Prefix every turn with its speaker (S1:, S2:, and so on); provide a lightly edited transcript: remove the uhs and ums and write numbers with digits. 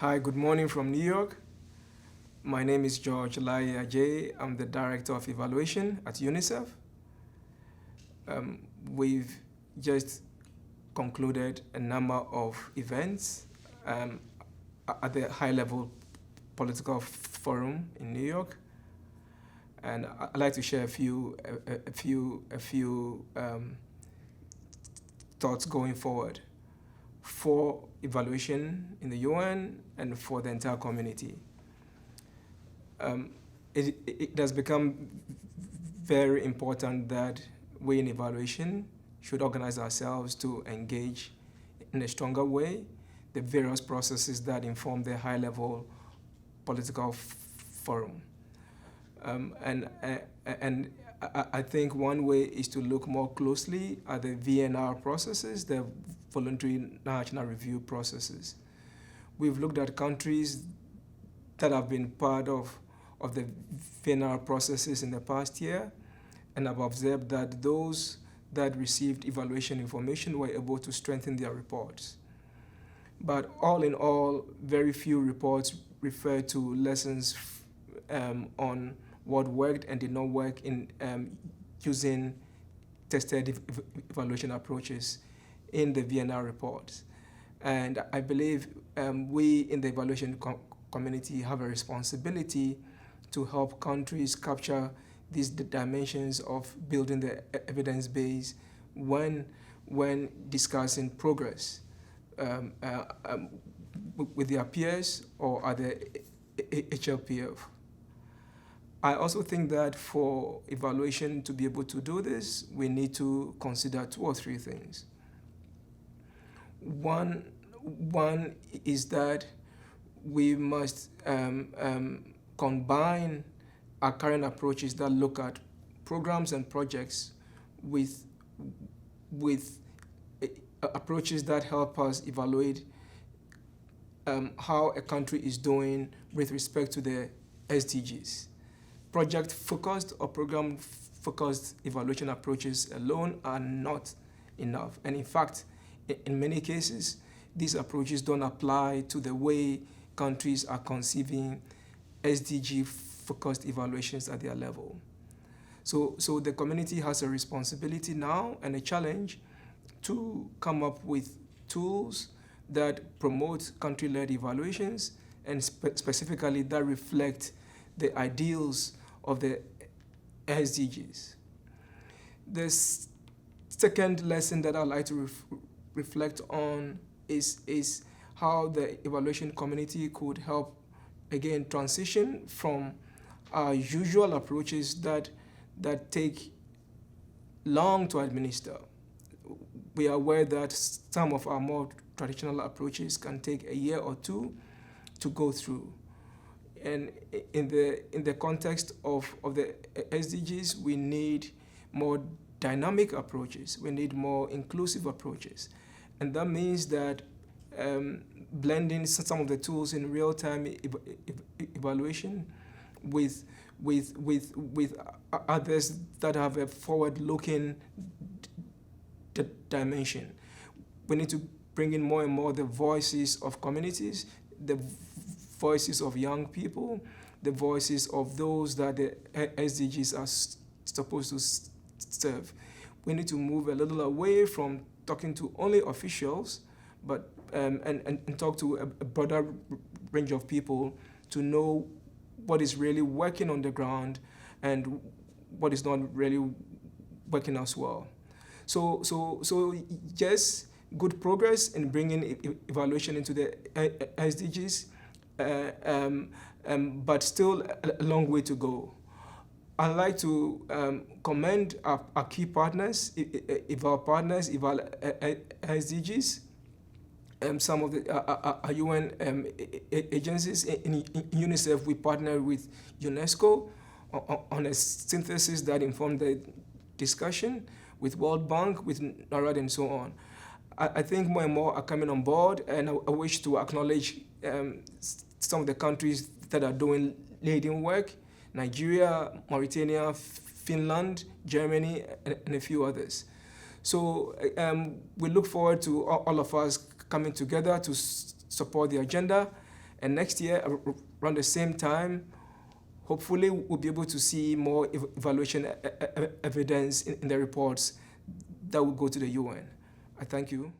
S1: Hi, good morning from New York. My name is George Laryea-Adjei. I'm the Director of Evaluation at UNICEF. We've just concluded a number of events um, at the high-level political forum in New York, and I'd like to share a few thoughts going forward for evaluation in the UN and for the entire community. It has become very important that we in evaluation should organize ourselves to engage in a stronger way the various processes that inform the high-level political forum. I think one way is to look more closely at the VNR processes, the voluntary national review processes. We've looked at countries that have been part of the VNR processes in the past year, and I've observed that those that received evaluation information were able to strengthen their reports. But all in all, very few reports refer to lessons on what worked and did not work in using tested evaluation approaches in the VNR reports. And I believe we in the evaluation community have a responsibility to help countries capture these dimensions of building the evidence base when discussing progress with their peers or at the HLPF. I also think that for evaluation to be able to do this, we need to consider two or three things. One is that we must combine our current approaches that look at programs and projects with approaches that help us evaluate how a country is doing with respect to the SDGs. Project-focused or program-focused evaluation approaches alone are not enough. And in fact, in many cases, these approaches don't apply to the way countries are conceiving SDG-focused evaluations at their level. So the community has a responsibility now and a challenge to come up with tools that promote country-led evaluations and specifically that reflect the ideals of the SDGs. The second lesson that I'd like to reflect on is how the evaluation community could help, again, transition from our usual approaches that take long to administer. We are aware that some of our more traditional approaches can take a year or two to go through. And in the context of the SDGs, we need more dynamic approaches. We need more inclusive approaches. And that means that blending some of the tools in real-time evaluation with others that have a forward-looking dimension. We need to bring in more and more the voices of communities, the voices of young people, the voices of those that the SDGs are supposed to serve. We need to move a little away from talking to only officials, but and talk to a broader range of people to know what is really working on the ground and what is not really working as well. So yes, good progress in bringing evaluation into the SDGs, but still a long way to go. I'd like to commend our key partners, eval partners, eval SDGs, some of the UN agencies. In UNICEF, we partner with UNESCO on a synthesis that informed the discussion, with World Bank, with NARAD, and so on. I think more and more are coming on board, and I wish to acknowledge some of the countries that are doing leading work: Nigeria, Mauritania, Finland, Germany, and a few others. So we look forward to all of us coming together to support the agenda And next year, around the same time, hopefully we'll be able to see more evaluation evidence in the reports that will go to the UN. I thank you.